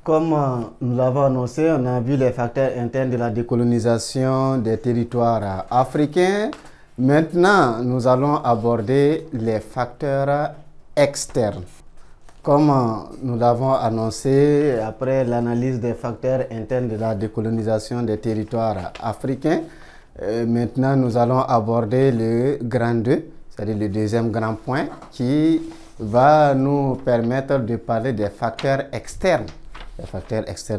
Comme nous l'avons annoncé, on a vu les facteurs internes de la décolonisation des territoires africains. Maintenant, nous allons aborder les facteurs externes. Comme nous l'avons annoncé, après l'analyse des facteurs internes de la décolonisation des territoires africains, maintenant nous allons aborder le grand 2, c'est-à-dire le deuxième grand point, qui va nous permettre de parler des facteurs externes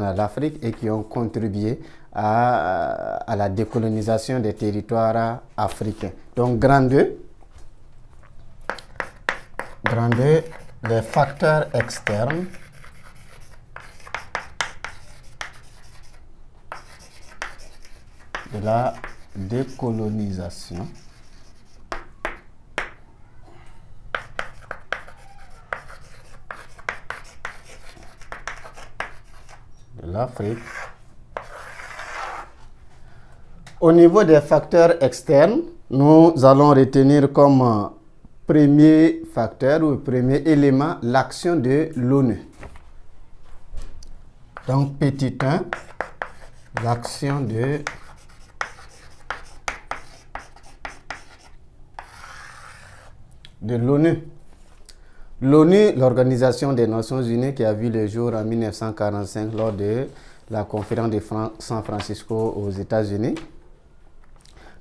à l'Afrique et qui ont contribué à la décolonisation des territoires africains. Donc, grand 2, les facteurs externes de la décolonisation de l'Afrique. Au niveau des facteurs externes, nous allons retenir comme premier facteur ou premier élément l'action de l'ONU. Donc, petit 1, l'action de l'ONU. L'ONU, l'Organisation des Nations Unies, qui a vu le jour en 1945 lors de la conférence de San Francisco aux États-Unis.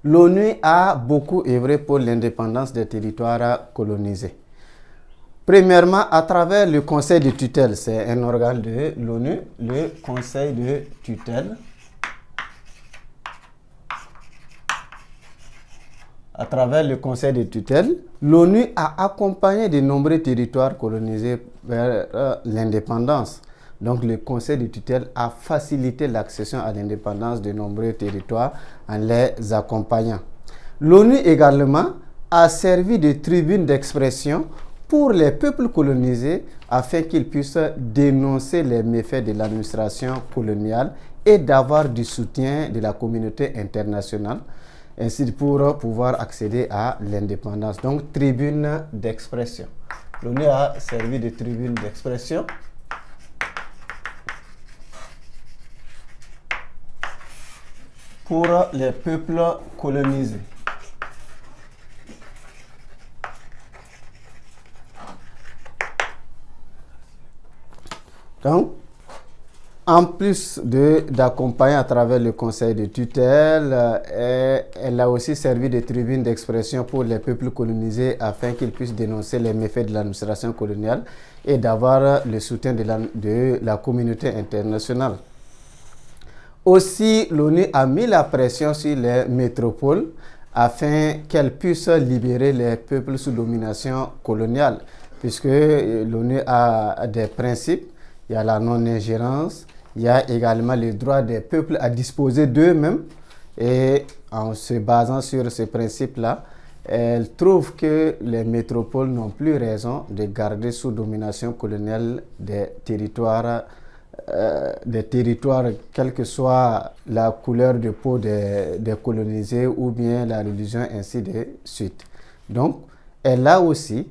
L'ONU a beaucoup œuvré pour l'indépendance des territoires colonisés. Premièrement, à travers le Conseil de tutelle, c'est un organe de l'ONU, le Conseil de tutelle. À travers le Conseil de tutelle, l'ONU a accompagné de nombreux territoires colonisés vers l'indépendance. Donc, le Conseil de tutelle a facilité l'accession à l'indépendance de nombreux territoires en les accompagnant. L'ONU également a servi de tribune d'expression pour les peuples colonisés afin qu'ils puissent dénoncer les méfaits de l'administration coloniale et d'avoir du soutien de la communauté internationale, ainsi pour pouvoir accéder à l'indépendance. Donc, tribune d'expression. L'ONU a servi de tribune d'expression pour les peuples colonisés. Donc, en plus d'accompagner à travers le conseil de tutelle, elle a aussi servi de tribune d'expression pour les peuples colonisés afin qu'ils puissent dénoncer les méfaits de l'administration coloniale et d'avoir le soutien de la communauté internationale. Aussi, l'ONU a mis la pression sur les métropoles afin qu'elles puissent libérer les peuples sous domination coloniale, puisque l'ONU a des principes. Il y a la non-ingérence, il y a également le droit des peuples à disposer d'eux-mêmes. Et en se basant sur ce principe-là, elle trouve que les métropoles n'ont plus raison de garder sous domination coloniale des territoires, quelle que soit la couleur de peau des colonisés ou bien la religion, ainsi de suite. Donc, elle a aussi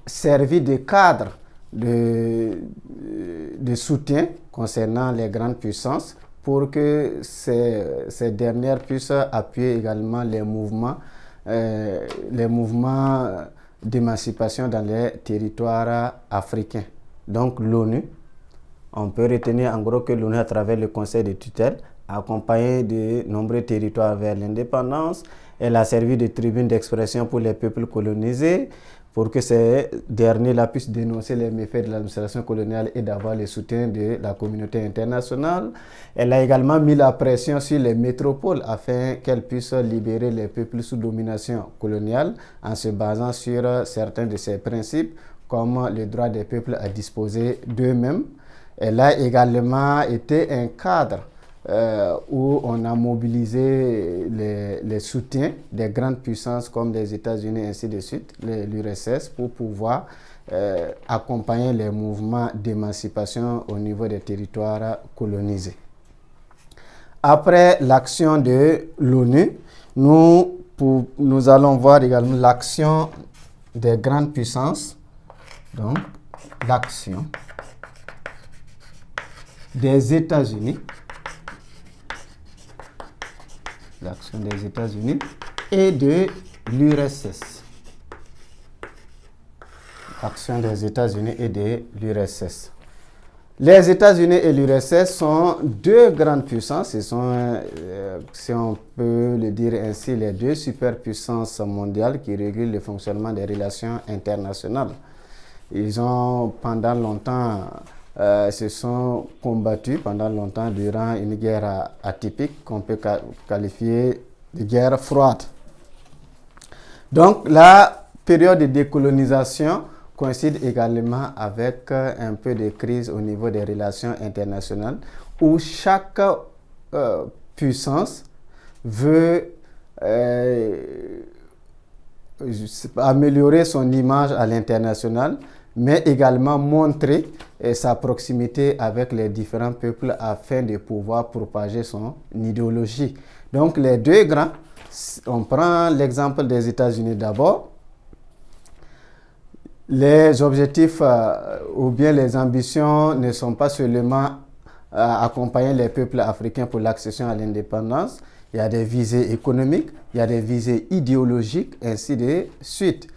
servi de cadre de soutien concernant les grandes puissances pour que ces dernières puissent appuyer également les mouvements d'émancipation dans les territoires africains. Donc l'ONU, on peut retenir en gros que l'ONU à travers le conseil de tutelle a accompagné de nombreux territoires vers l'indépendance. Elle a servi de tribune d'expression pour les peuples colonisés, pour que ces derniers-là puissent dénoncer les méfaits de l'administration coloniale et d'avoir le soutien de la communauté internationale. Elle a également mis la pression sur les métropoles afin qu'elles puissent libérer les peuples sous domination coloniale en se basant sur certains de ces principes, comme le droit des peuples à disposer d'eux-mêmes. Elle a également été un cadre où on a mobilisé les soutiens des grandes puissances comme les États-Unis, ainsi de suite, l'URSS, pour pouvoir accompagner les mouvements d'émancipation au niveau des territoires colonisés. Après l'action de l'ONU, nous allons voir également l'action des grandes puissances. Donc, l'action des États-Unis, l'action des États-Unis et de l'URSS. Action des États-Unis et de l'URSS. Les États-Unis et l'URSS sont deux grandes puissances. Ce sont, si on peut le dire ainsi, les deux superpuissances mondiales qui régulent le fonctionnement des relations internationales. Ils ont pendant longtemps, se sont combattus pendant longtemps durant une guerre atypique qu'on peut qualifier de guerre froide. Donc la période de décolonisation coïncide également avec un peu de crise au niveau des relations internationales où chaque puissance veut améliorer son image à l'international, mais également montrer sa proximité avec les différents peuples afin de pouvoir propager son idéologie. Donc les deux grands, on prend l'exemple des États-Unis d'abord. Les objectifs ou bien les ambitions ne sont pas seulement accompagner les peuples africains pour l'accession à l'indépendance. Il y a des visées économiques, il y a des visées idéologiques, ainsi de suite.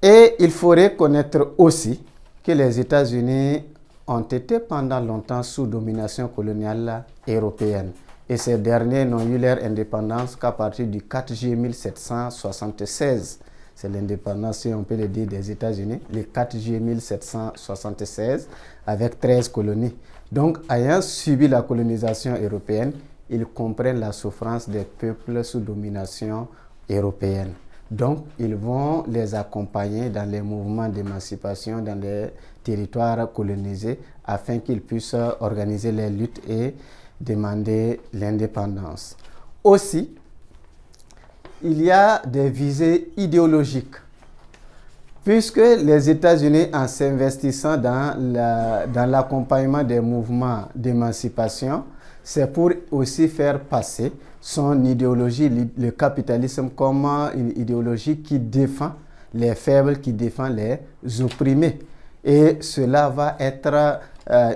Et il faut reconnaître aussi que les États-Unis ont été pendant longtemps sous domination coloniale européenne. Et ces derniers n'ont eu leur indépendance qu'à partir du 4 juillet 1776. C'est l'indépendance, si on peut le dire, des États-Unis, le 4 juillet 1776, avec 13 colonies. Donc, ayant subi la colonisation européenne, ils comprennent la souffrance des peuples sous domination européenne. Donc, ils vont les accompagner dans les mouvements d'émancipation dans les territoires colonisés afin qu'ils puissent organiser les luttes et demander l'indépendance. Aussi, il y a des visées idéologiques, puisque les États-Unis, en s'investissant dans l'accompagnement des mouvements d'émancipation, c'est pour aussi faire passer son idéologie, le capitalisme, comme une idéologie qui défend les faibles, qui défend les opprimés. Et cela va être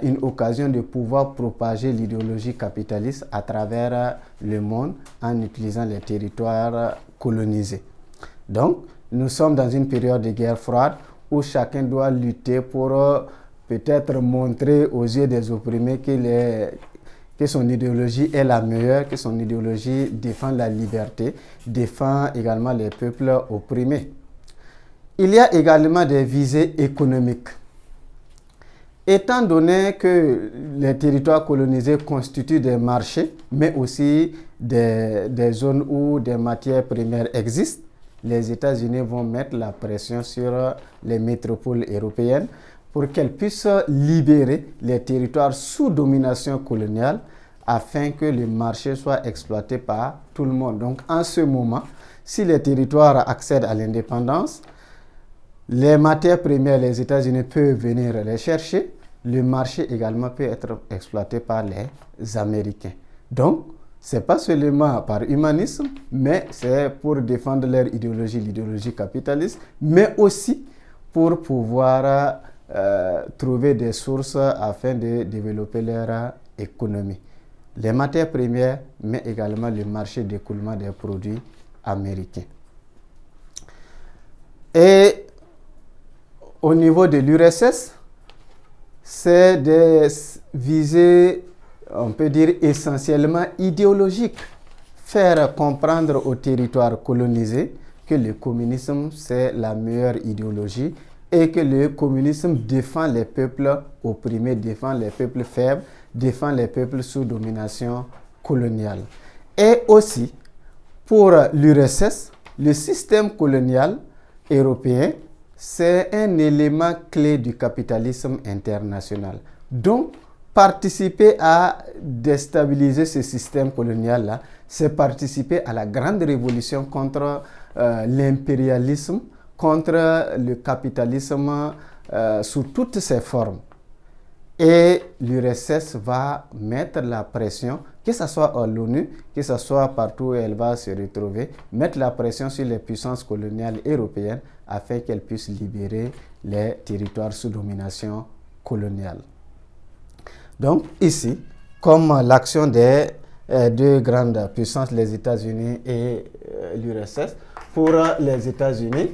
une occasion de pouvoir propager l'idéologie capitaliste à travers le monde en utilisant les territoires colonisés. Donc, nous sommes dans une période de guerre froide où chacun doit lutter pour peut-être montrer aux yeux des opprimés que son idéologie est la meilleure, que son idéologie défend la liberté, défend également les peuples opprimés. Il y a également des visées économiques. Étant donné que les territoires colonisés constituent des marchés, mais aussi des zones où des matières premières existent, les États-Unis vont mettre la pression sur les métropoles européennes pour qu'elles puissent libérer les territoires sous domination coloniale afin que le marché soit exploité par tout le monde. Donc en ce moment, si les territoires accèdent à l'indépendance, les matières premières, les États-Unis peuvent venir les chercher. Le marché également peut être exploité par les Américains. Donc, ce n'est pas seulement par humanisme, mais c'est pour défendre leur idéologie, l'idéologie capitaliste, mais aussi pour pouvoir trouver des sources afin de développer leur économie. Les matières premières, mais également le marché d'écoulement des produits américains. Et au niveau de l'URSS, c'est des visées, on peut dire, essentiellement idéologiques. Faire comprendre aux territoires colonisés que le communisme, c'est la meilleure idéologie et que le communisme défend les peuples opprimés, défend les peuples faibles, défend les peuples sous domination coloniale. Et aussi, pour l'URSS, le système colonial européen, c'est un élément clé du capitalisme international. Donc, participer à déstabiliser ce système colonial-là, c'est participer à la grande révolution contre l'impérialisme, contre le capitalisme sous toutes ses formes. Et l'URSS va mettre la pression, que ce soit à l'ONU, que ce soit partout où elle va se retrouver, mettre la pression sur les puissances coloniales européennes afin qu'elles puissent libérer les territoires sous domination coloniale. Donc ici, comme l'action des deux grandes puissances, les États-Unis et l'URSS, pour les États-Unis,